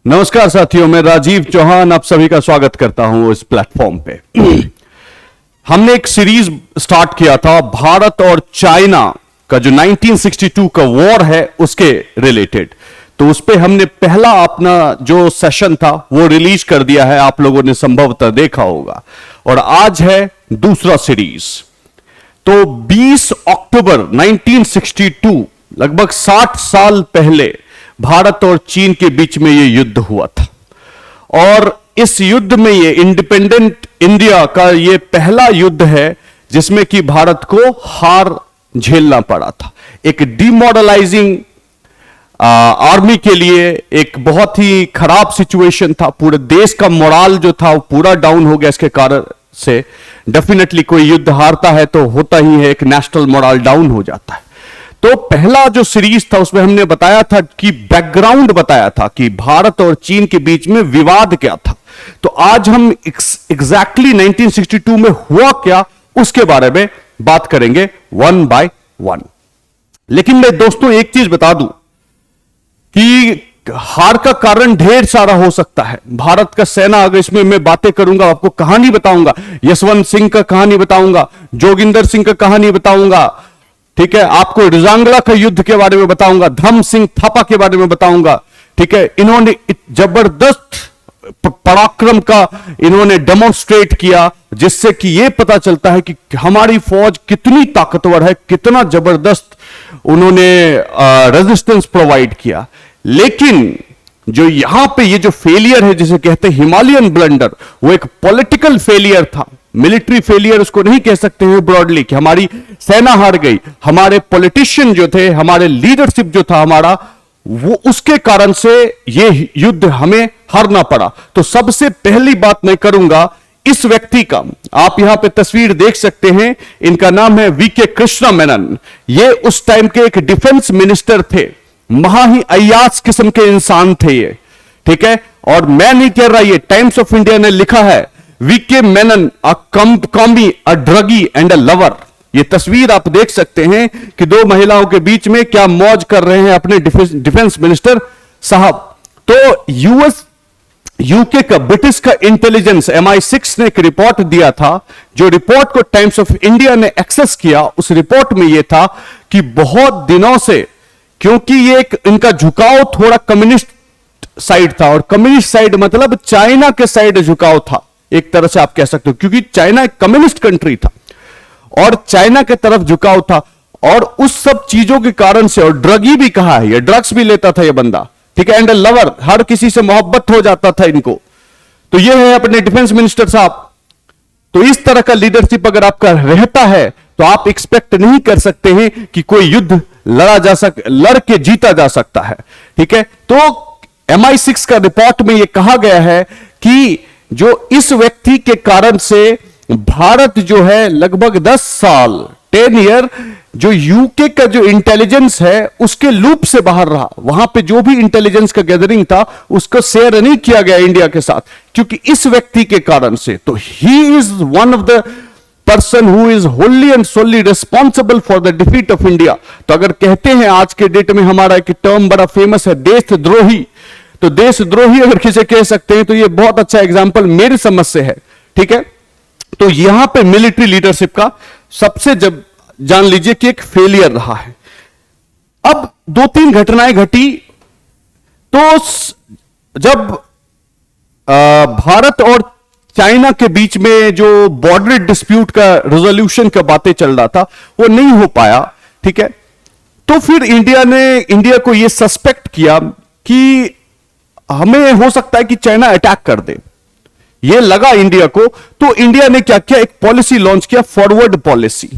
नमस्कार साथियों, मैं राजीव चौहान आप सभी का स्वागत करता हूं इस प्लेटफॉर्म पे। हमने एक सीरीज स्टार्ट किया था भारत और चाइना का जो 1962 का वॉर है उसके रिलेटेड। तो उस पे हमने पहला अपना जो सेशन था वो रिलीज कर दिया है, आप लोगों ने संभवतः देखा होगा। और आज है दूसरा सीरीज। तो 20 अक्टूबर 1962 लगभग 60 साल पहले भारत और चीन के बीच में यह युद्ध हुआ था। और इस युद्ध में ये इंडिपेंडेंट इंडिया का ये पहला युद्ध है जिसमें कि भारत को हार झेलना पड़ा था। एक डिमोरलाइजिंग आर्मी के लिए एक बहुत ही खराब सिचुएशन था। पूरे देश का मोराल जो था वो पूरा डाउन हो गया। इसके कारण से डेफिनेटली कोई युद्ध हारता है तो होता ही है, एक नेशनल मोराल डाउन हो जाता है। तो पहला जो सीरीज था उसमें हमने बताया था कि बैकग्राउंड बताया था कि भारत और चीन के बीच में विवाद क्या था। तो आज हम एग्जैक्टली 1962 में हुआ क्या उसके बारे में बात करेंगे वन बाय वन। लेकिन मैं दोस्तों एक चीज बता दूं कि हार का कारण ढेर सारा हो सकता है। भारत का सेना, अगर इसमें मैं बातें करूंगा, आपको कहानी बताऊंगा, यशवंत सिंह का कहानी बताऊंगा, जोगिंदर सिंह का कहानी बताऊंगा, ठीक है, आपको रिजांगला का युद्ध के बारे में बताऊंगा, धर्म सिंह थापा के बारे में बताऊंगा, ठीक है। इन्होंने जबरदस्त पराक्रम का इन्होंने डेमोन्स्ट्रेट किया जिससे कि यह पता चलता है कि हमारी फौज कितनी ताकतवर है, कितना जबरदस्त उन्होंने रेजिस्टेंस प्रोवाइड किया। लेकिन जो यहां पे ये जो फेलियर है जिसे कहते हैं हिमालयन ब्लंडर, वो एक पॉलिटिकल फेलियर था। मिलिट्री फेलियर उसको नहीं कह सकते हैं ब्रॉडली कि हमारी सेना हार गई। हमारे पॉलिटिशियन जो थे, हमारे लीडरशिप जो था हमारा, वो उसके कारण से ये युद्ध हमें हारना पड़ा। तो सबसे पहली बात मैं करूंगा इस व्यक्ति का। आप यहां पे तस्वीर देख सकते हैं, इनका नाम है वीके कृष्णा मेनन। ये उस टाइम के एक डिफेंस मिनिस्टर थे, महा ही अय्याज किस्म के इंसान थे ये, ठीक है। और मैं नहीं कह रहा, ये टाइम्स ऑफ इंडिया ने लिखा है, VK Menon a commie, a druggie and a lover. ये तस्वीर आप देख सकते हैं कि दो महिलाओं के बीच में क्या मौज कर रहे हैं अपने डिफेंस मिनिस्टर साहब। तो यूके का, ब्रिटिश का इंटेलिजेंस MI6 ने एक रिपोर्ट दिया था। जो रिपोर्ट को टाइम्स ऑफ इंडिया ने एक्सेस किया, उस रिपोर्ट में यह था कि बहुत दिनों से, क्योंकि ये एक इनका झुकाव थोड़ा कम्युनिस्ट साइड था, और कम्युनिस्ट साइड मतलब चाइना के साइड झुकाव था एक तरह से आप कह सकते हो, क्योंकि चाइना एक कम्युनिस्ट कंट्री था और चाइना के तरफ झुकाव था। और उस सब चीजों के कारण से, और ड्रगी भी कहा है, ये ड्रग्स भी लेता था ये बंदा, ठीक है, एंड लवर, हर किसी से मोहब्बत हो जाता था इनको। तो ये है अपने डिफेंस मिनिस्टर साहब। तो इस तरह का लीडरशिप अगर आपका रहता है तो आप एक्सपेक्ट नहीं कर सकते हैं कि कोई युद्ध लड़ के जीता जा सकता है, ठीक है। तो MI6 का रिपोर्ट में यह कहा गया है कि जो इस व्यक्ति के कारण से भारत जो है लगभग 10 साल 10 ईयर जो यूके का जो इंटेलिजेंस है उसके लूप से बाहर रहा। वहां पे जो भी इंटेलिजेंस का गैदरिंग था उसको शेयर नहीं किया गया इंडिया के साथ, क्योंकि इस व्यक्ति के कारण से। तो he is one of the person who is wholly and solely responsible for the defeat of India. तो अगर कहते हैं आज के डेट में हमारा एक टर्म बड़ा फेमस है, देशद्रोही, तो देशद्रोही अगर किसे कह सकते हैं तो ये बहुत अच्छा एग्जांपल मेरी समझ से है, ठीक है। तो यहां पे मिलिट्री लीडरशिप का सबसे जब जान लीजिए कि एक फेलियर रहा है। अब 2-3 घटनाएं घटी। तो जब भारत और चाइना के बीच में जो बॉर्डर डिस्प्यूट का रेजोल्यूशन का बातें चल रहा था वो नहीं हो पाया, ठीक है। तो फिर इंडिया को यह सस्पेक्ट किया कि हमें हो सकता है कि चाइना अटैक कर दे, ये लगा इंडिया को। तो इंडिया ने क्या किया, एक पॉलिसी लॉन्च किया, फॉरवर्ड पॉलिसी,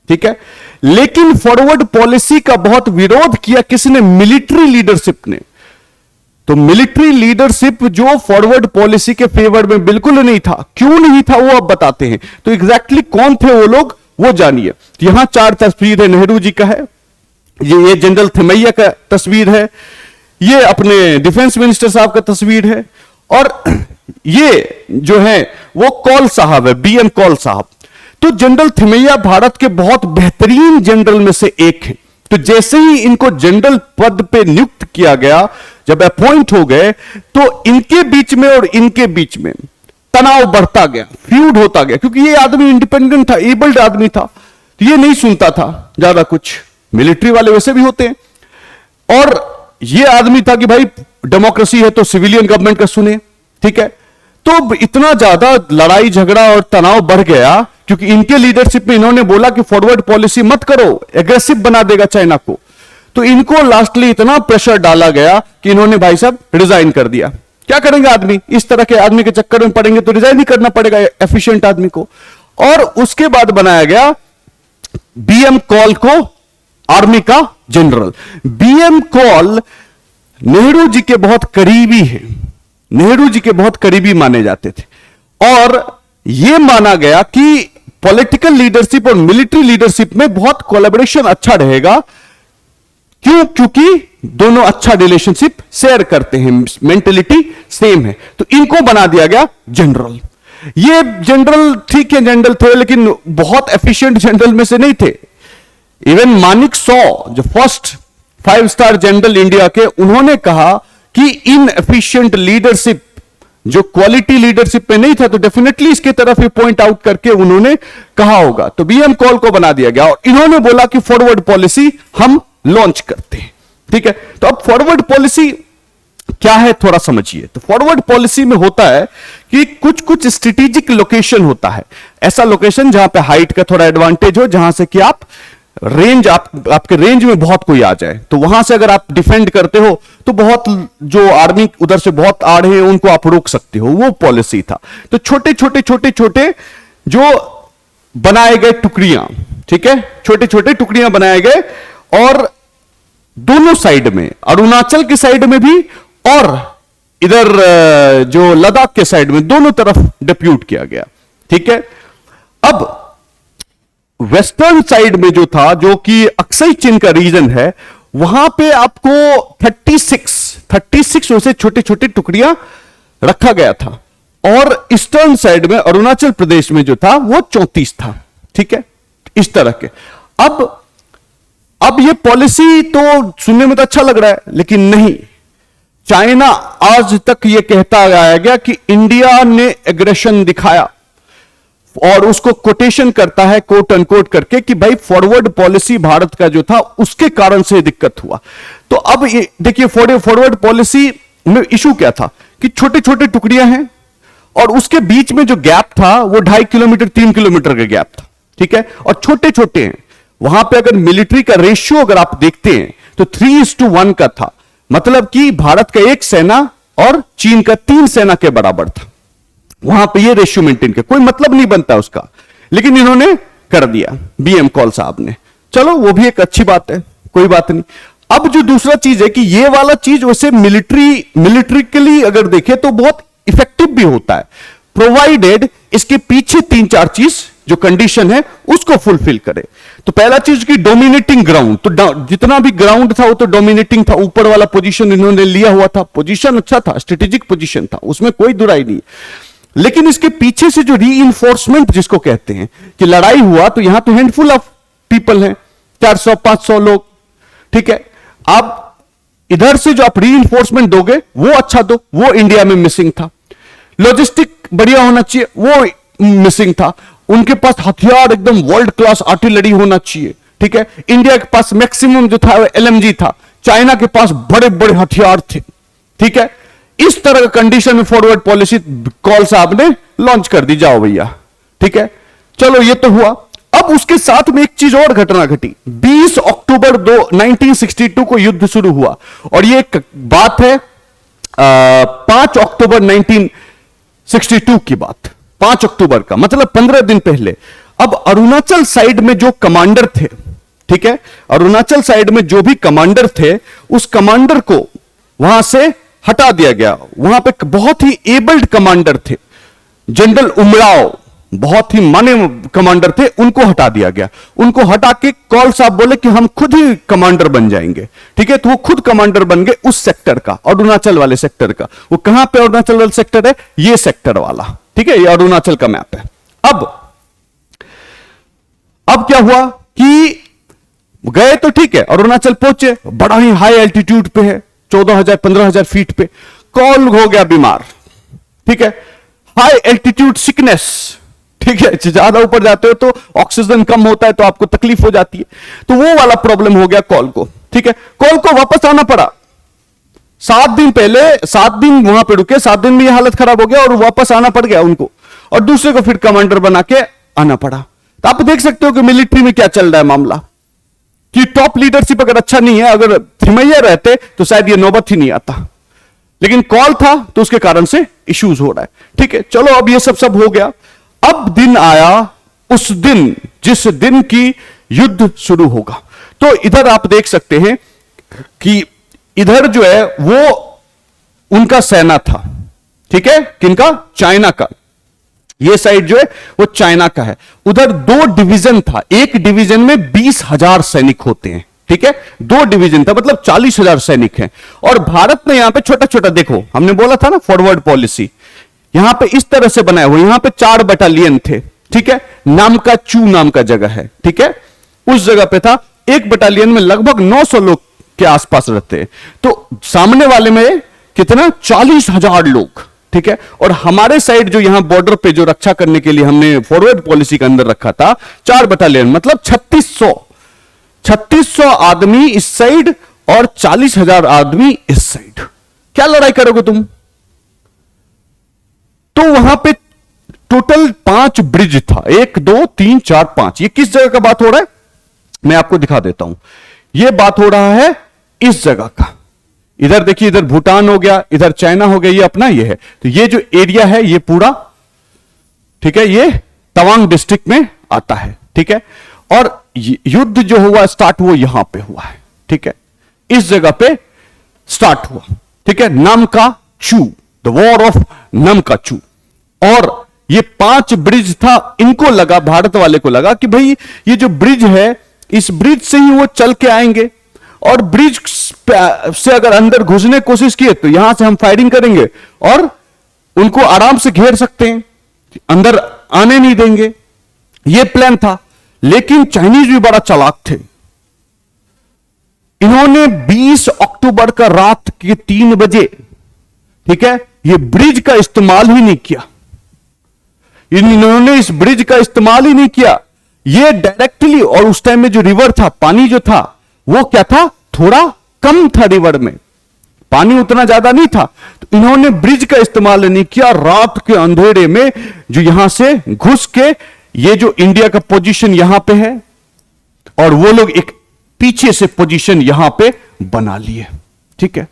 ठीक है। लेकिन फॉरवर्ड पॉलिसी का बहुत विरोध किया किसने, मिलिट्री लीडरशिप ने। तो मिलिट्री लीडरशिप जो फॉरवर्ड पॉलिसी के फेवर में बिल्कुल नहीं था। क्यों नहीं था वो अब बताते हैं। तो एग्जैक्टली कौन थे वो लोग वो जानिए। यहां 4 तस्वीर है, नेहरू जी का है, ये जनरल थिमैया का तस्वीर है, ये अपने डिफेंस मिनिस्टर साहब का तस्वीर है, और ये जो है वो कौल साहब है, BM कौल साहब। तो जनरल थिमैया भारत के बहुत बेहतरीन जनरल में से एक है, तो जैसे ही इनको जनरल पद पे नियुक्त किया गया, जब अपॉइंट हो गए, तो इनके बीच में और इनके बीच में तनाव बढ़ता गया, फ्यूड होता गया, क्योंकि ये आदमी इंडिपेंडेंट था, एबल्ड आदमी था, तो ये नहीं सुनता था ज्यादा कुछ। मिलिट्री वाले वैसे भी होते हैं, और ये आदमी था कि भाई डेमोक्रेसी है तो सिविलियन गवर्नमेंट का सुने, ठीक है। तो इतना ज्यादा लड़ाई झगड़ा और तनाव बढ़ गया, क्योंकि इनके लीडरशिप में इन्होंने बोला कि फॉरवर्ड पॉलिसी मत करो, एग्रेसिव बना देगा चाइना को। तो इनको लास्टली इतना प्रेशर डाला गया कि इन्होंने भाई साहब रिजाइन कर दिया। क्या करेंगे आदमी, इस तरह के आदमी के चक्कर में पड़ेंगे तो रिजाइन ही करना पड़ेगा एफिशिएंट आदमी को। और उसके बाद बनाया गया बीएम कॉल को आर्मी का general. BM call Nehru ji के बहुत करीबी है, नेहरू जी के बहुत करीबी माने जाते थे, और यह माना गया कि पॉलिटिकल लीडरशिप और मिलिट्री लीडरशिप में बहुत कोलैबोरेशन अच्छा रहेगा। क्यों? क्योंकि दोनों अच्छा रिलेशनशिप शेयर करते हैं, मेंटेलिटी सेम है। तो इनको बना दिया गया जनरल। ये जनरल ठीक है, जनरल थे, लेकिन बहुत एफिशिएंट जनरल में से नहीं थे। इवन मानिक शॉ, जो फर्स्ट 5 स्टार जनरल इंडिया के, उन्होंने कहा कि इन एफिशिएंट लीडरशिप जो क्वालिटी लीडरशिप में नहीं था, तो डेफिनेटली इसके तरफ ही पॉइंट आउट करके उन्होंने कहा होगा। तो बीएम कॉल को बना दिया गया, और इन्होंने बोला कि फॉरवर्ड पॉलिसी हम लॉन्च करते हैं, ठीक है। तो अब फॉरवर्ड पॉलिसी क्या है थोड़ा समझिए। तो फॉरवर्ड पॉलिसी में होता है कि कुछ कुछ स्ट्रेटेजिक लोकेशन होता है, ऐसा लोकेशन जहां पे हाइट का थोड़ा एडवांटेज हो, जहां से कि आप रेंज, आपके रेंज में बहुत कोई आ जाए, तो वहां से अगर आप डिफेंड करते हो तो बहुत जो आर्मी उधर से बहुत आ रहे हैं उनको आप रोक सकते हो, वो पॉलिसी था। तो छोटे छोटे छोटे छोटे जो बनाए गए टुकड़ियां, ठीक है, छोटे छोटे टुकड़ियां बनाए गए, और दोनों साइड में, अरुणाचल के साइड में भी और इधर जो लद्दाख के साइड में, दोनों तरफ डिप्यूट किया गया, ठीक है। अब वेस्टर्न साइड में जो था, जो कि अक्सई चीन का रीजन है, वहां पे आपको 36 वैसे छोटे छोटे टुकड़ियां रखा गया था, और ईस्टर्न साइड में अरुणाचल प्रदेश में जो था वो 34 था, ठीक है, इस तरह के। अब ये पॉलिसी तो सुनने में तो अच्छा लग रहा है, लेकिन नहीं, चाइना आज तक ये कहता आया गया कि इंडिया ने एग्रेशन दिखाया, और उसको कोटेशन करता है कोट अनकोट करके कि भाई फॉरवर्ड पॉलिसी भारत का जो था उसके कारण से दिक्कत हुआ। तो अब ये देखिए, फॉरवर्ड पॉलिसी में इशू क्या था कि छोटे छोटे टुकड़ियां हैं, और उसके बीच में जो गैप था वो 2.5 किलोमीटर 3 किलोमीटर का गैप था, ठीक है, और छोटे छोटे हैं। वहां पे अगर मिलिट्री का रेशियो अगर आप देखते हैं तो 3:1 का था, मतलब कि भारत का 1 सेना और चीन का 3 सेना के बराबर था। वहां पे ये रेशियो मेंटेन किया, कोई मतलब नहीं बनता उसका, लेकिन इन्होंने कर दिया बीएम कॉल साहब ने। चलो वो भी एक अच्छी बात है, कोई बात नहीं। अब जो दूसरा चीज है कि ये वाला चीज वैसे मिलिट्रिकली अगर देखे तो बहुत इफेक्टिव भी होता है, प्रोवाइडेड इसके पीछे 3-4 चीज जो कंडीशन है उसको फुलफिल करे। तो पहला चीज की डोमिनेटिंग ग्राउंड, तो जितना भी ग्राउंड था वो तो डोमिनेटिंग था, ऊपर वाला पोजीशन इन्होंने लिया हुआ था, पोजीशन अच्छा था, स्ट्रेटेजिक पोजीशन था, उसमें कोई दुराई नहीं। लेकिन इसके पीछे से जो रीइंफोर्समेंट जिसको कहते हैं कि लड़ाई हुआ, तो यहां तो हैंडफुल ऑफ पीपल हैं, 400-500 लोग, ठीक है। आप इधर से जो आप रीइंफोर्समेंट दोगे वो अच्छा दो, वो इंडिया में मिसिंग था। लॉजिस्टिक बढ़िया होना चाहिए, वो मिसिंग था। उनके पास हथियार एकदम वर्ल्ड क्लास आर्टिलरी होना चाहिए, ठीक है। इंडिया के पास मैक्सिमम जो था एलएमजी था, चाइना के पास बड़े बड़े हथियार थे, ठीक है। इस तरह का कंडीशन में फॉरवर्ड पॉलिसी कॉल साहब ने लॉन्च कर दी, जाओ भैया, ठीक है। चलो ये तो हुआ। अब उसके साथ में एक चीज और घटना घटी। 20 अक्टूबर 1962 को युद्ध शुरू हुआ, और ये एक बात है 5 अक्टूबर 1962 की बात, 5 अक्टूबर का मतलब 15 दिन पहले। अब अरुणाचल साइड में जो कमांडर थे, ठीक है, अरुणाचल साइड में जो भी कमांडर थे, उस कमांडर को वहां से हटा दिया गया। वहां पे बहुत ही एबल्ड कमांडर थे, जनरल उमराव बहुत ही माने कमांडर थे, उनको हटा दिया गया। उनको हटा के कॉल साहब बोले कि हम खुद ही कमांडर बन जाएंगे, ठीक है। तो वो खुद कमांडर बन गए उस सेक्टर का, अरुणाचल वाले सेक्टर का। वो कहां पे अरुणाचल वाला सेक्टर है? ये सेक्टर वाला, ठीक है, ये अरुणाचल का मैप है। अब क्या हुआ कि गए तो ठीक है, अरुणाचल पहुंचे, बड़ा ही हाई एल्टीट्यूड पे है, 14,000-15,000 फीट पे। कॉल हो गया बीमार, ठीक है, हाई एल्टीट्यूड सिकनेस, ठीक है, ज्यादा ऊपर जाते हो तो ऑक्सीजन कम होता है तो आपको तकलीफ हो जाती है, तो वो वाला प्रॉब्लम हो गया कॉल को, ठीक है। कॉल को वापस आना पड़ा, 7 दिन पहले, 7 दिन वहां पे रुके, 7 दिन में ये हालत खराब हो गया और वापस आना पड़ गया उनको, और दूसरे को फिर कमांडर बना के आना पड़ा। तो आप देख सकते हो कि मिलिट्री में क्या चल रहा है मामला, कि टॉप लीडरशिप अगर अच्छा नहीं है, अगर थिमैया रहते तो शायद ये नौबत ही नहीं आता, लेकिन कॉल था तो उसके कारण से इश्यूज हो रहा है, ठीक है। चलो अब ये सब हो गया। अब दिन आया उस दिन जिस दिन की युद्ध शुरू होगा। तो इधर आप देख सकते हैं कि इधर जो है वो उनका सेना था, ठीक है, किनका, चाइना का। ये साइड जो है वो चाइना का है। उधर 2 डिवीजन था, एक डिवीजन में 20,000 सैनिक होते हैं, ठीक है, 2 डिवीजन था, मतलब 40,000 सैनिक हैं। और भारत ने यहां पे छोटा छोटा, देखो हमने बोला था ना फॉरवर्ड पॉलिसी, यहां पे इस तरह से बनाया हुआ, यहां पे 4 बटालियन थे, ठीक है, नाम का चू नाम का जगह है, ठीक है, उस जगह पे था। एक बटालियन में लगभग 900 लोग के आसपास रहते हैं, तो सामने वाले में कितना, 40,000 लोग, ठीक है। और हमारे साइड जो यहां बॉर्डर पे जो रक्षा करने के लिए हमने फॉरवर्ड पॉलिसी के अंदर रखा था 4 बटालियन, मतलब 3600 आदमी इस साइड और 40,000 आदमी इस साइड। क्या लड़ाई करोगे तुम? तो वहां पे टोटल 5 ब्रिज था, 1 2 3 4 5। ये किस जगह का बात हो रहा है मैं आपको दिखा देता हूं। यह बात हो रहा है इस जगह का। इधर देखिए, इधर भूटान हो गया, इधर चाइना हो गया, ये अपना ये है। तो ये जो एरिया है ये पूरा, ठीक है, ये तवांग डिस्ट्रिक्ट में आता है, ठीक है। और युद्ध जो हुआ स्टार्ट वो यहां पे हुआ है, ठीक है, इस जगह पे स्टार्ट हुआ, ठीक है, नामका चू, द वॉर ऑफ नामका चू। और ये 5 ब्रिज था, इनको लगा, भारत वाले को लगा कि भाई ये जो ब्रिज है, इस ब्रिज से ही वो चल के आएंगे, और ब्रिज से अगर अंदर घुसने की कोशिश किए तो यहां से हम फायरिंग करेंगे और उनको आराम से घेर सकते हैं, अंदर आने नहीं देंगे, यह प्लान था। लेकिन चाइनीज भी बड़ा चालाक थे, इन्होंने 20 अक्टूबर का रात के 3 बजे, ठीक है, यह ब्रिज का इस्तेमाल ही नहीं किया, इन्होंने इस ब्रिज का इस्तेमाल ही नहीं किया, ये डायरेक्टली। और उस टाइम में जो रिवर था, पानी जो था वो क्या था, थोड़ा कम था, रिवर में पानी उतना ज्यादा नहीं था, तो इन्होंने ब्रिज का इस्तेमाल नहीं किया। रात के अंधेरे में जो यहां से घुस के, ये जो इंडिया का पोजीशन यहां पे है और वो लोग एक पीछे से पोजीशन यहां पे बना लिए, ठीक है,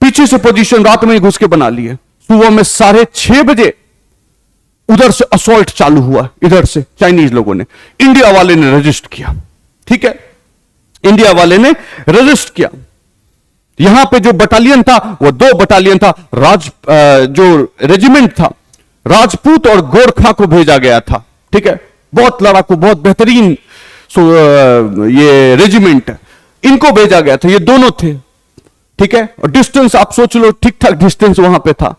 पीछे से पोजीशन रात में ही घुस के बना लिए। सुबह में 6:30 बजे उधर से असॉल्ट चालू हुआ, इधर से चाइनीज लोगों ने, इंडिया वाले ने रजिस्ट किया, ठीक है, इंडिया वाले ने रजिस्ट किया। यहां पे जो बटालियन था वो 2 बटालियन था, जो रेजिमेंट था राजपूत और गोरखा को भेजा गया था, ठीक है, बहुत लड़ाकू, बहुत बेहतरीन ये रेजिमेंट, इनको भेजा गया था, ये दोनों थे, ठीक है। और डिस्टेंस आप सोच लो, ठीक ठाक डिस्टेंस वहां पे था,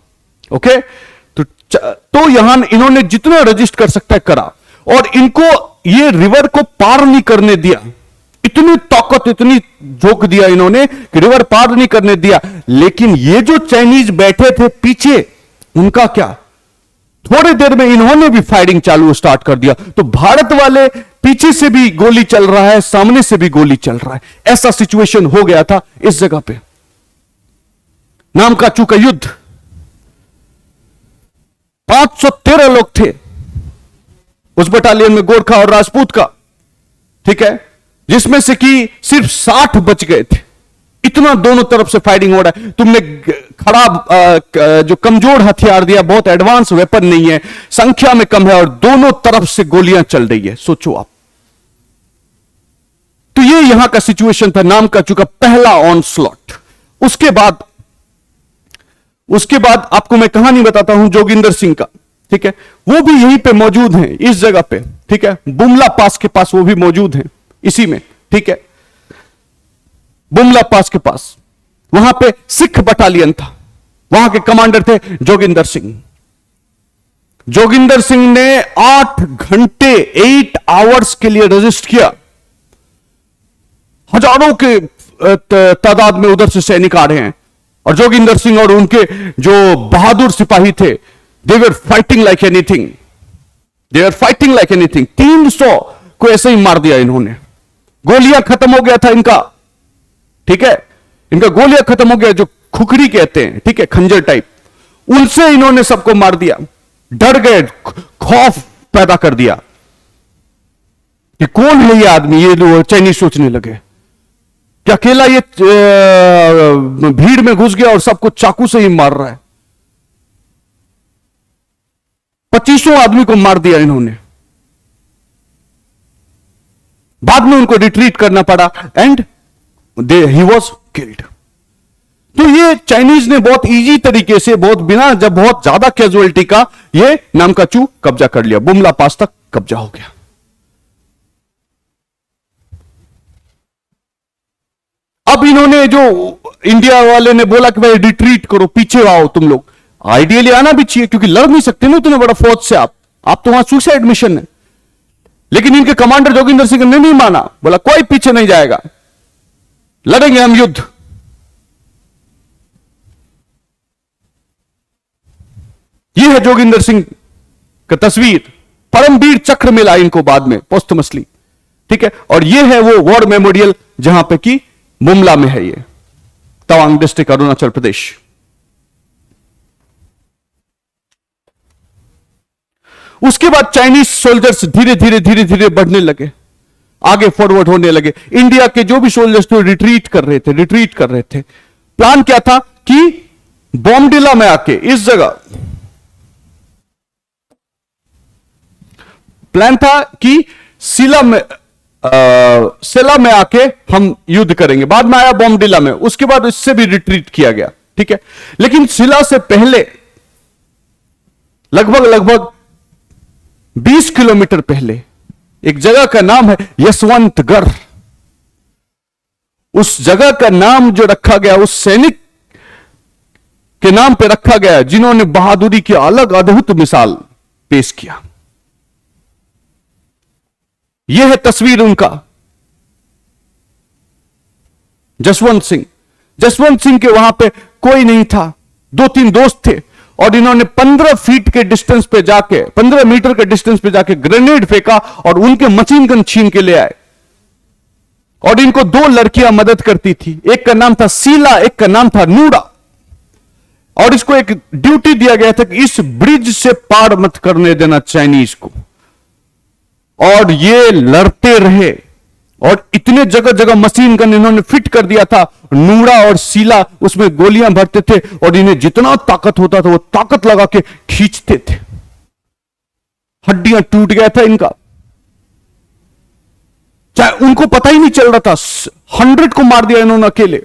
ओके। तो यहां इन्होंने जितना रजिस्ट कर सकता है करा, और इनको ये रिवर को पार नहीं करने दिया, इतनी ताकत, इतनी झोंक दिया इन्होंने कि रिवर पार नहीं करने दिया। लेकिन ये जो चाइनीज बैठे थे पीछे, उनका क्या, थोड़ी देर में इन्होंने भी फायरिंग चालू स्टार्ट कर दिया। तो भारत वाले पीछे से भी गोली चल रहा है, सामने से भी गोली चल रहा है, ऐसा सिचुएशन हो गया था इस जगह पे। नामका चू का युद्ध, 513 लोग थे उस बटालियन में, गोरखा और राजपूत का, ठीक है, जिसमें से कि सिर्फ 60 बच गए थे। इतना दोनों तरफ से फायरिंग हो रहा है। तुमने खराब जो कमजोर हथियार दिया, बहुत एडवांस वेपन नहीं है, संख्या में कम है, और दोनों तरफ से गोलियां चल रही है, सोचो आप। तो ये यहां का सिचुएशन था, नामका चू का पहला ऑनस्लॉट। उसके बाद आपको मैं कहानी बताता हूं जोगिंदर सिंह का, ठीक है, वो भी यहीं पे मौजूद हैं, इस जगह पे, ठीक है, बुमला पास के पास वो भी मौजूद हैं, इसी में, ठीक है, बुमला पास के पास। वहां पे सिख बटालियन था, वहां के कमांडर थे जोगिंदर सिंह। जोगिंदर सिंह ने 8 घंटे 8 आवर्स के लिए रजिस्ट किया, हजारों के तादाद में उधर से सैनिक आ रहे हैं, और जोगिंदर सिंह और उनके जो बहादुर सिपाही थे, they were fighting like anything, they are fighting like anything. 300 को ऐसे ही मार दिया इन्होंने। गोलियां खत्म हो गया था इनका, ठीक है, इनका गोलियां खत्म हो गया, जो खुखरी कहते हैं, ठीक है, खंजर टाइप, उनसे इन्होंने सबको मार दिया। डर गए, खौफ पैदा कर दिया कि कौन है ये आदमी, ये लोग चाइनीज सोचने लगे कि अकेला ये भीड़ में घुस गया और सबको चाकू से ही मार रहा है। 25 आदमी को मार दिया इन्होंने। बाद में उनको रिट्रीट करना पड़ा एंड ही वॉज किल्ड। तो ये चाइनीज ने बहुत इजी तरीके से, जब बहुत ज्यादा कैजुअलिटी का, ये नामकाचू कब्जा कर लिया, बुमला पास तक कब्जा हो गया। अब इन्होंने, जो इंडिया वाले ने बोला कि भाई रिट्रीट करो, पीछे आओ तुम लोग, आइडियली आना भी चाहिए क्योंकि लड़ नहीं सकते ना उतने बड़ा फौज से आप तो वहां सुसाइड मिशन है। लेकिन इनके कमांडर जोगिंदर सिंह ने नहीं माना, बोला कोई पीछे नहीं जाएगा, लड़ेंगे हम युद्ध। यह है जोगिंदर सिंह का तस्वीर। परमवीर चक्र मिला इनको बाद में पोस्टमसली, ठीक है। और यह है वो वॉर मेमोरियल जहां पे कि बुमला में है, ये तवांग डिस्ट्रिक्ट, अरुणाचल प्रदेश। उसके बाद चाइनीज सोल्जर्स धीरे धीरे धीरे धीरे बढ़ने लगे, आगे फॉरवर्ड होने लगे। इंडिया के जो भी सोल्जर्स थे रिट्रीट कर रहे थे। प्लान क्या था कि बॉम्डिला में आके, इस जगह प्लान था कि सिला में आके हम युद्ध करेंगे। बाद में आया बॉम्डिला में, उसके बाद इससे भी रिट्रीट किया गया, ठीक है। लेकिन सिला से पहले लगभग 20 किलोमीटर पहले एक जगह का नाम है यशवंतगढ़। उस जगह का नाम जो रखा गया उस सैनिक के नाम पे रखा गया जिन्होंने बहादुरी की अलग अद्भुत मिसाल पेश किया। यह है तस्वीर उनका, जसवंत सिंह के वहां पे कोई नहीं था, 2-3 दोस्त थे, और इन्होंने 15 फीट के डिस्टेंस पे जाके, 15 मीटर के डिस्टेंस पे जाके ग्रेनेड फेंका और उनके मशीन गन छीन के ले आए। और इनको 2 लड़कियां मदद करती थी, एक का नाम था सीला, एक का नाम था नूरा। और इसको एक ड्यूटी दिया गया था कि इस ब्रिज से पार मत करने देना चाइनीज को। और ये लड़ते रहे, और इतने जगह जगह मशीन गन इन्होंने फिट कर दिया था। नूरा और सीला उसमें गोलियां भरते थे, और इन्हें जितना ताकत होता था वो ताकत लगा के खींचते थे। हड्डियां टूट गया था इनका, चाहे उनको पता ही नहीं चल रहा था। 100 को मार दिया इन्होंने अकेले।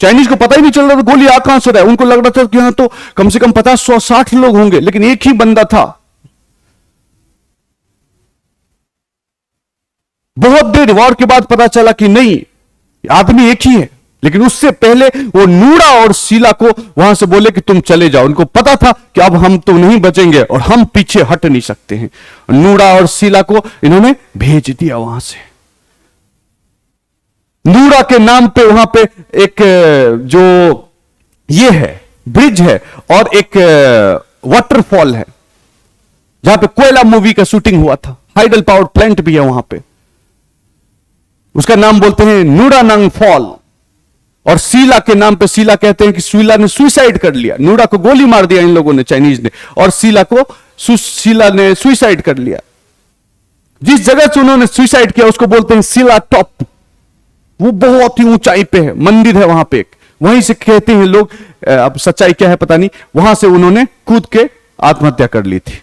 चाइनीज को पता ही नहीं चल रहा था गोली आ कहां से रहा है। उनको लग रहा था कि यहां तो कम से कम 50-160 लोग होंगे, लेकिन एक ही बंदा था। बहुत देर वॉर के बाद पता चला कि नहीं, आदमी एक ही है। लेकिन उससे पहले वो नूरा और सीला को वहां से बोले कि तुम चले जाओ। उनको पता था कि अब हम तो नहीं बचेंगे और हम पीछे हट नहीं सकते हैं। नूरा और सीला को इन्होंने भेज दिया वहां से। नूरा के नाम पे वहां पे एक जो ये है ब्रिज है और एक वाटरफॉल है जहां पे कोयला मूवी का शूटिंग हुआ था। हाइडल पावर प्लांट भी है वहां पे, उसका नाम बोलते हैं नूरानंग फॉल। और सीला के नाम पे, सीला कहते हैं कि सीला ने सुसाइड कर लिया। नूरा को गोली मार दिया इन लोगों ने, चाइनीज ने, और सीला ने सुसाइड कर लिया। जिस जगह से उन्होंने सुसाइड किया उसको बोलते हैं सीला टॉप। वो बहुत ही ऊंचाई पे है, मंदिर है वहां पे एक, वहीं से कहते हैं लोग, अब सच्चाई क्या है पता नहीं, वहां से उन्होंने कूद के आत्महत्या कर ली थी।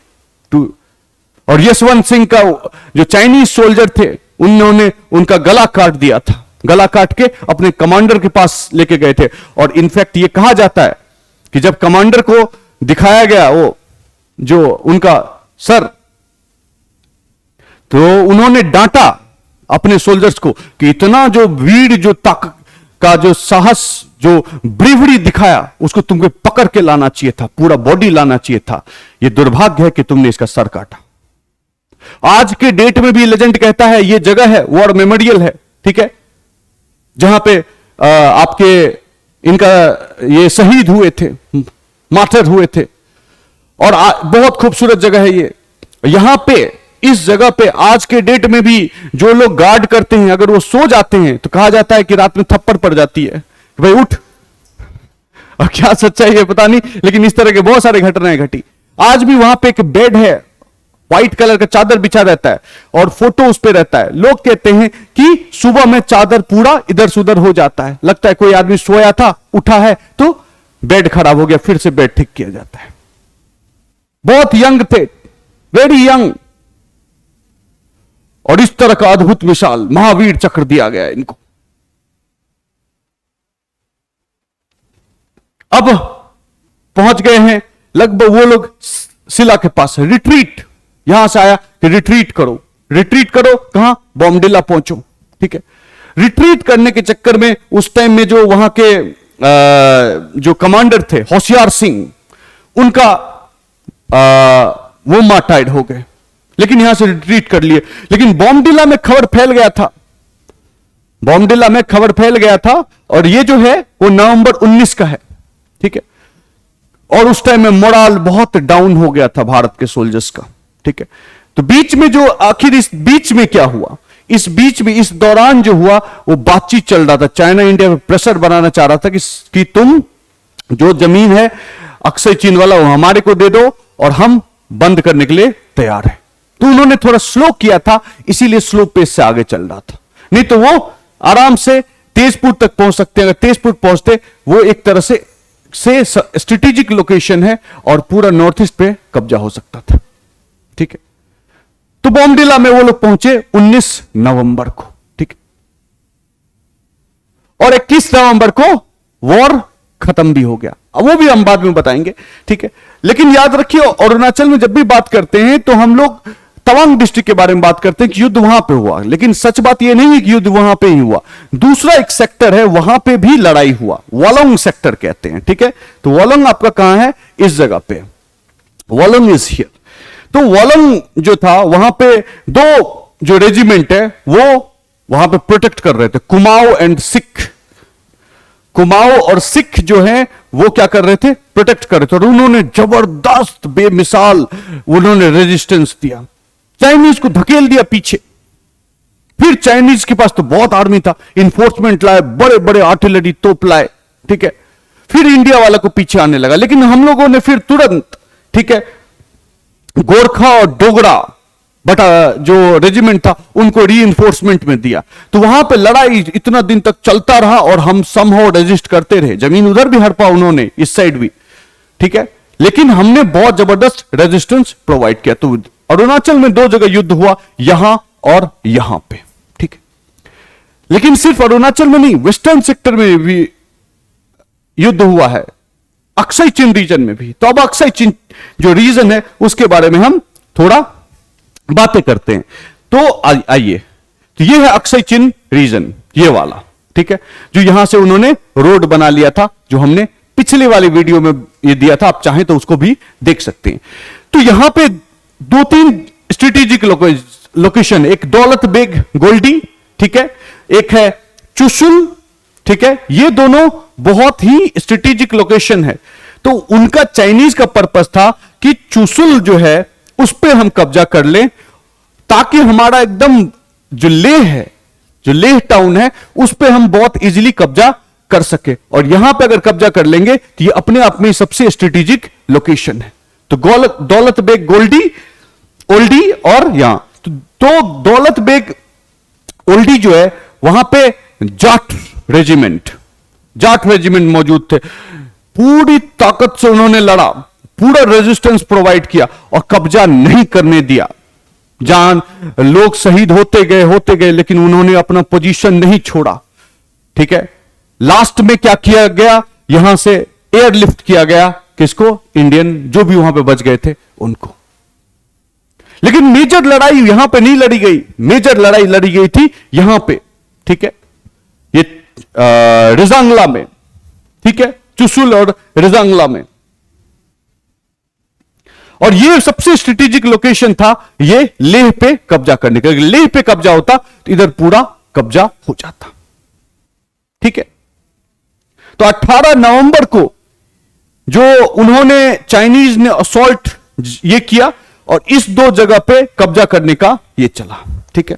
और यशवंत सिंह का जो चाइनीज सोल्जर थे उन्होंने उनका गला काट दिया था। गला काट के अपने कमांडर के पास लेके गए थे। और इनफैक्ट ये कहा जाता है कि जब कमांडर को दिखाया गया वो जो उनका सर, तो उन्होंने डांटा अपने सोल्जर्स को कि इतना जो वीर, जो ताकत का जो साहस, जो ब्रेवरी दिखाया, उसको तुमको पकड़ के लाना चाहिए था, पूरा बॉडी लाना चाहिए था। यह दुर्भाग्य है कि तुमने इसका सर काटा। आज के डेट में भी लेजेंड कहता है, यह जगह है, वॉर मेमोरियल है, ठीक है, जहां पे आपके इनका ये शहीद हुए थे, मार्टर हुए थे। और बहुत खूबसूरत जगह है ये। यहां पे इस जगह पे आज के डेट में भी जो लोग गार्ड करते हैं, अगर वो सो जाते हैं तो कहा जाता है कि रात में थप्पड़ पड़ जाती है, भाई उठ। और क्या सच्चाई है पता नहीं, लेकिन इस तरह के बहुत सारे घटनाएं घटी। आज भी वहां पे एक बेड है, व्हाइट कलर का चादर बिछा रहता है और फोटो उस पे रहता है। लोग कहते हैं कि सुबह में चादर पूरा इधर से उधर हो जाता है, लगता है कोई आदमी सोया था, उठा है तो बेड खराब हो गया, फिर से बेड ठीक किया जाता है। बहुत यंग थे, वेरी यंग, और इस तरह का अद्भुत विशाल महावीर चक्र दिया गया है इनको। अब पहुंच गए हैं लगभग, वो लोग शिला के पास है। रिट्रीट यहां से आया कि रिट्रीट करो, रिट्रीट करो, कहां? बॉम्डिला पहुंचो, ठीक है। रिट्रीट करने के चक्कर में उस टाइम में जो वहां के जो कमांडर थे होशियार सिंह, उनका वो मार्टायर्ड हो गए, लेकिन यहां से रिट्रीट कर लिए। लेकिन बॉम्डिला में खबर फैल गया था, बॉम्डिला में खबर फैल गया था, और ये जो है वो नवंबर 19 का है, ठीक है। और उस टाइम में मोरल बहुत डाउन हो गया था भारत के सोल्जर्स का, ठीक है। तो बीच में जो आखिर इस बीच में क्या हुआ, इस बीच में इस दौरान जो हुआ वो बातचीत चल रहा था। चाइना इंडिया पे प्रेशर बनाना चाह रहा था कि तुम जो जमीन है अक्सई चीन वाला वो हमारे को दे दो और हम बंद करने के लिए तैयार है। तो उन्होंने थोड़ा स्लो किया था, इसीलिए स्लो पेस से आगे चल रहा था, नहीं तो वो आराम से तेजपुर तक पहुंच सकते हैं। अगर तेजपुर पहुंचते, वो एक तरह से स्ट्रेटेजिक लोकेशन है और पूरा नॉर्थ ईस्ट पे कब्जा हो सकता था, ठीक है। तो बॉम्डिला में वो लोग पहुंचे 19 नवंबर को, ठीक है। और 21 नवंबर को वॉर खत्म भी हो गया। अब वो भी हम बाद में बताएंगे, ठीक है। लेकिन याद रखिए, अरुणाचल में जब भी बात करते हैं तो हम लोग तवांग डिस्ट्रिक्ट के बारे में बात करते हैं कि युद्ध वहां पे हुआ, लेकिन सच बात यह नहीं है कि युद्ध वहां पे ही हुआ। दूसरा एक सेक्टर है, वहां पे भी लड़ाई हुआ, वॉलोंग सेक्टर कहते हैं, ठीक है। तो वॉलोंग आपका कहां है? इस जगह पे, वॉलोंग इज हियर। तो वॉलोंग जो था, वहां पे दो जो रेजिमेंट है वो वहां पे प्रोटेक्ट कर रहे थे, कुमाऊं एंड सिख। कुमाऊं और सिख जो है वो क्या कर रहे थे? प्रोटेक्ट कर रहे थे। और उन्होंने जबरदस्त बेमिसाल उन्होंने रेजिस्टेंस दिया, चाइनीज को धकेल दिया पीछे। फिर चाइनीज के पास तो बहुत आर्मी था, इंफोर्समेंट लाए, बड़े बड़े आर्टिलरी तोप लाए, ठीक है। फिर इंडिया वाला को पीछे आने लगा, लेकिन हम लोगों ने फिर तुरंत, ठीक है, गोरखा और डोगरा बटा जो रेजिमेंट था उनको रीइंफोर्समेंट में दिया। तो वहां पे लड़ाई इतना दिन तक चलता रहा और हम समहाउ रेजिस्ट करते रहे। जमीन उधर भी हड़पा उन्होंने, इस साइड भी, ठीक है, लेकिन हमने बहुत जबरदस्त रेजिस्टेंस प्रोवाइड किया। तो अरुणाचल में दो जगह युद्ध हुआ, यहां और यहां पे, ठीक है। लेकिन सिर्फ अरुणाचल में नहीं, वेस्टर्न सेक्टर में भी युद्ध हुआ है, अक्सई चीन रीजन में भी। तो अब अक्सई चीन जो रीजन है उसके बारे में हम थोड़ा बातें करते हैं। तो आइए, तो ये है अक्सई चीन रीजन, ये वाला, ठीक है, जो यहां से उन्होंने रोड बना लिया था, जो हमने पिछले वाली वीडियो में ये दिया था, आप चाहें तो उसको भी देख सकते हैं। तो यहां पे दो तीन स्ट्रेटेजिक लोकेशन, एक दौलत बेग गोल्डी, ठीक है, एक है चुशुल, ठीक है। ये दोनों बहुत ही स्ट्रेटेजिक लोकेशन है। तो उनका चाइनीज का पर्पस था कि चुशुल जो है उस पे हम कब्जा कर लें, ताकि हमारा एकदम जो लेह है, जो लेह टाउन है, उस पे हम बहुत इजीली कब्जा कर सके। और यहां पे अगर कब्जा कर लेंगे तो ये अपने आप में सबसे स्ट्रेटेजिक लोकेशन है। तो दौलत बेग गोल्डी, ओल्डी और यहां तो दौलत बेग ओल्डी जो है वहां पे जाट रेजिमेंट मौजूद थे। पूरी ताकत से उन्होंने लड़ा, पूरा रेजिस्टेंस प्रोवाइड किया और कब्जा नहीं करने दिया। जान लोग शहीद होते गए, लेकिन उन्होंने अपना पोजीशन नहीं छोड़ा, ठीक है। लास्ट में क्या किया गया? यहां से एयरलिफ्ट किया गया, किसको? इंडियन जो भी वहां पे बच गए थे उनको। लेकिन मेजर लड़ाई यहां पे नहीं लड़ी गई, मेजर लड़ाई लड़ी गई थी यहां पे, ठीक है, ये रिजांगला में, ठीक है, चुशुल और रिजांगला में। और ये सबसे स्ट्रेटेजिक लोकेशन था ये लेह पे कब्जा करने का। लेह पे कब्जा होता तो इधर पूरा कब्जा हो जाता। ठीक है, तो 18 नवंबर को जो उन्होंने चाइनीज ने असॉल्ट ये किया और इस दो जगह पे कब्जा करने का ये चला। ठीक है,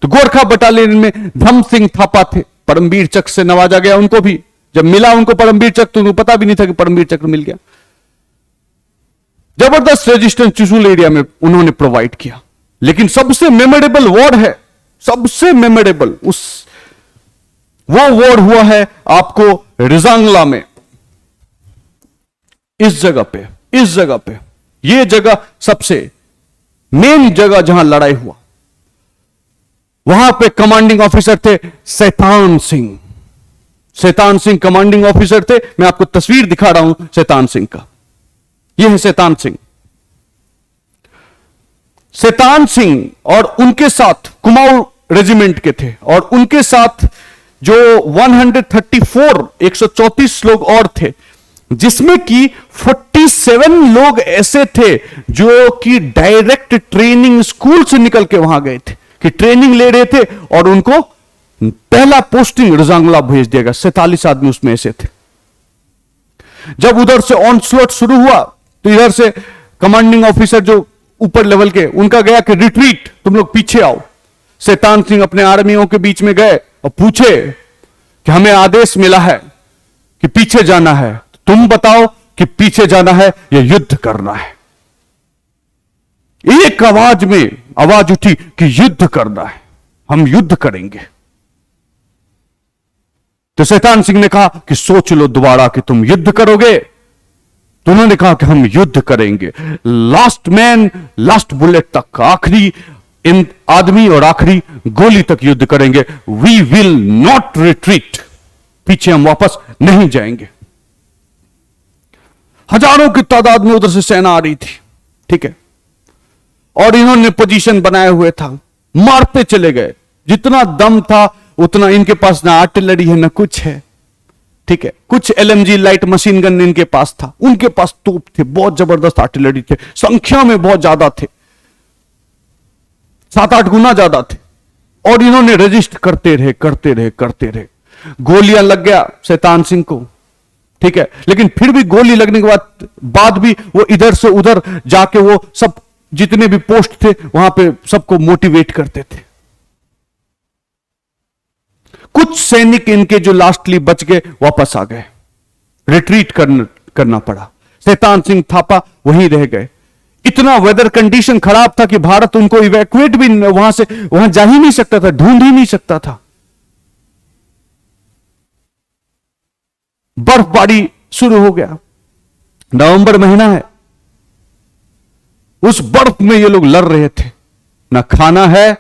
तो गोरखा बटालियन में धम सिंह थापा थे, परमवीर चक्र से नवाजा गया उनको भी। जब मिला उनको परमवीर चक्र तो उनको पता भी नहीं था कि परमवीर चक्र मिल गया। जबरदस्त रेजिस्टेंस चुशूल एरिया में उन्होंने प्रोवाइड किया। लेकिन सबसे मेमोरेबल वॉर है, सबसे मेमोरेबल वो वॉर हुआ है आपको रिजांगला में। इस जगह पे ये जगह सबसे मेन जगह जहां लड़ाई हुआ। वहां पे कमांडिंग ऑफिसर थे शैतान सिंह। शैतान सिंह कमांडिंग ऑफिसर थे। मैं आपको तस्वीर दिखा रहा हूं शैतान सिंह का। यह है शैतान सिंह। शैतान सिंह और उनके साथ कुमाऊं रेजिमेंट के थे और उनके साथ जो 134 लोग और थे, जिसमें कि 47 लोग ऐसे थे जो कि डायरेक्ट ट्रेनिंग स्कूल से निकल के वहां गए थे, कि ट्रेनिंग ले रहे थे और उनको पहला पोस्टिंग रिजांगला भेज दिया गया। 47 आदमी उसमें ऐसे थे। जब उधर से ऑनस्लॉट शुरू हुआ तो इधर से कमांडिंग ऑफिसर जो ऊपर लेवल के, उनका गया कि रिट्रीट, तुम लोग पीछे आओ। शैतान सिंह अपने आर्मियों के बीच में गए और पूछे कि हमें आदेश मिला है कि पीछे जाना है, तुम बताओ कि पीछे जाना है या युद्ध करना है। एक आवाज में आवाज उठी कि युद्ध करना है, हम युद्ध करेंगे। तो शैतान सिंह ने कहा कि सोच लो दोबारा कि तुम युद्ध करोगे। तो उन्होंने कहा कि हम युद्ध करेंगे, लास्ट मैन लास्ट बुलेट तक, आखिरी इन आदमी और आखिरी गोली तक युद्ध करेंगे। वी विल नॉट रिट्रीट, पीछे हम वापस नहीं जाएंगे। हजारों की तादाद में उधर से सेना आ रही थी। ठीक है, और इन्होंने पोजीशन बनाए हुए था, मारते चले गए। जितना दम था उतना, इनके पास ना आर्टिलरी है ना कुछ है। ठीक है, कुछ एलएमजी लाइट मशीन गन इनके पास था, उनके पास तोप थे, बहुत जबरदस्त आर्टिलरी थे, संख्या में बहुत ज्यादा थे, 7-8 गुना ज्यादा थे। और इन्होंने रजिस्ट करते रहे। गोलियां लग गया शैतान सिंह को। ठीक है, लेकिन फिर भी गोली लगने के बाद भी वो इधर से उधर जाके वो सब जितने भी पोस्ट थे वहां पे सबको मोटिवेट करते थे। कुछ सैनिक इनके जो लास्टली बच गए वापस आ गए, रिट्रीट करना पड़ा। शैतान सिंह थापा वहीं रह गए। इतना वेदर कंडीशन खराब था कि भारत उनको इवैक्यूएट भी वहां जा ही नहीं सकता था, ढूंढ ही नहीं सकता था। बर्फबारी शुरू हो गया, नवंबर महीना है। उस बर्फ में ये लोग लड़ रहे थे। ना खाना है,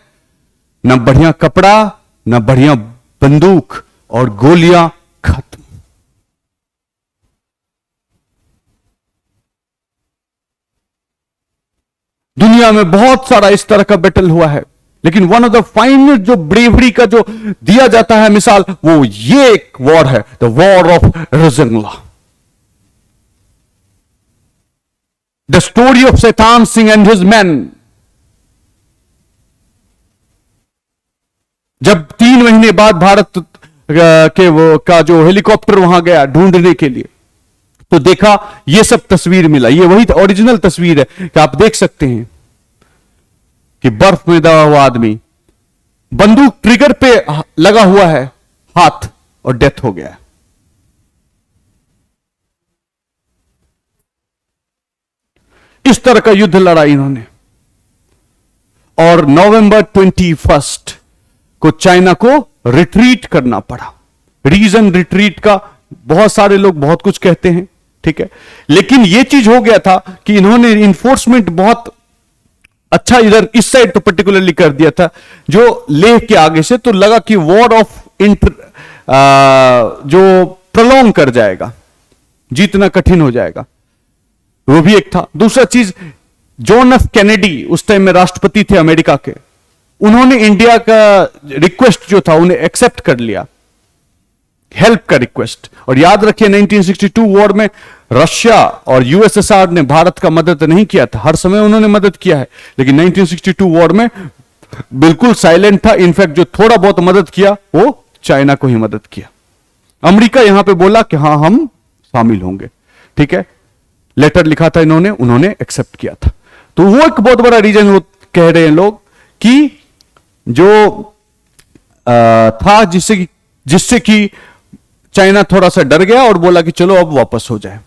ना बढ़िया कपड़ा, ना बढ़िया बंदूक, और गोलियां खत्म। दुनिया में बहुत सारा इस तरह का बैटल हुआ है, लेकिन वन ऑफ द फाइनेस्ट जो ब्रेवरी का जो दिया जाता है मिसाल, वो ये एक वॉर है, the war of Rezang La. The story of Shaitan Singh and his man. जब 3 महीने बाद भारत के वो का जो हेलीकॉप्टर वहां गया ढूंढने के लिए, तो देखा ये सब तस्वीर मिला। ये वही ओरिजिनल तस्वीर है कि आप देख सकते हैं कि बर्फ में दबा हुआ आदमी, बंदूक ट्रिगर पे लगा हुआ है हाथ, और डेथ हो गया है। इस तरह का युद्ध लड़ा इन्होंने। और नवंबर 21 को चाइना को रिट्रीट करना पड़ा। रीजन रिट्रीट का बहुत सारे लोग बहुत कुछ कहते हैं, ठीक है, लेकिन यह चीज हो गया था कि इन्होंने इन्फोर्समेंट बहुत अच्छा इधर इस साइड तो पर्टिकुलरली कर दिया था, जो लेह के आगे से, तो लगा कि वॉर ऑफ जो प्रलोंग कर जाएगा, जीतना कठिन हो जाएगा, वो भी एक था। दूसरा चीज, जॉन एफ कैनेडी उस टाइम में राष्ट्रपति थे अमेरिका के, उन्होंने इंडिया का रिक्वेस्ट जो था उन्हें एक्सेप्ट कर लिया, हेल्प का रिक्वेस्ट। और याद रखिए 1962 वॉर में रशिया और यूएसएसआर ने भारत का मदद नहीं किया था, हर समय उन्होंने मदद किया है, लेकिन 1962 वॉर में बिल्कुल साइलेंट था। इनफैक्ट जो थोड़ा बहुत मदद किया वो चाइना को ही मदद किया। अमेरिका यहां पे बोला कि हां हम शामिल होंगे, ठीक है, लेटर लिखा था इन्होंने, उन्होंने एक्सेप्ट किया था। तो वो एक बहुत बड़ा रीजन कह रहे हैं लोग कि जो था जिससे कि चाइना थोड़ा सा डर गया और बोला कि चलो अब वापस हो जाए।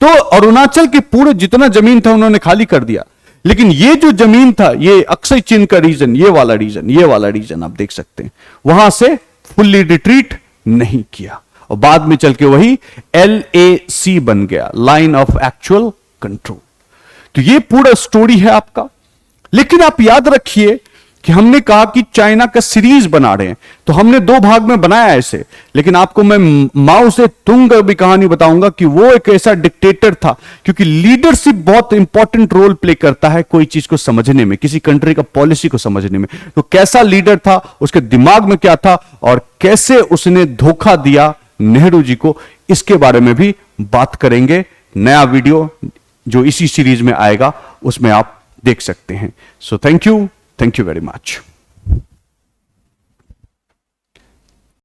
तो अरुणाचल के पूरे जितना जमीन था उन्होंने खाली कर दिया, लेकिन ये जो जमीन था, ये अक्सई चीन का रीजन, ये वाला रीजन आप देख सकते हैं, वहां से फुल्ली रिट्रीट नहीं किया और बाद में चल के वही LAC बन गया, लाइन ऑफ एक्चुअल कंट्रोल। तो ये पूरा स्टोरी है आपका। लेकिन आप याद रखिए कि हमने कहा कि चाइना का सीरीज बना रहे हैं, तो हमने 2 भाग में बनाया ऐसे, लेकिन आपको मैं माओ से तुंग भी कहानी बताऊंगा कि वो एक ऐसा डिक्टेटर था, क्योंकि लीडरशिप बहुत इंपॉर्टेंट रोल प्ले करता है कोई चीज को समझने में, किसी कंट्री का पॉलिसी को समझने में। तो कैसा लीडर था, उसके दिमाग में क्या था और कैसे उसने धोखा दिया नेहरू जी को, इसके बारे में भी बात करेंगे। नया वीडियो जो इसी सीरीज में आएगा उसमें आप देख सकते हैं। So thank you very much.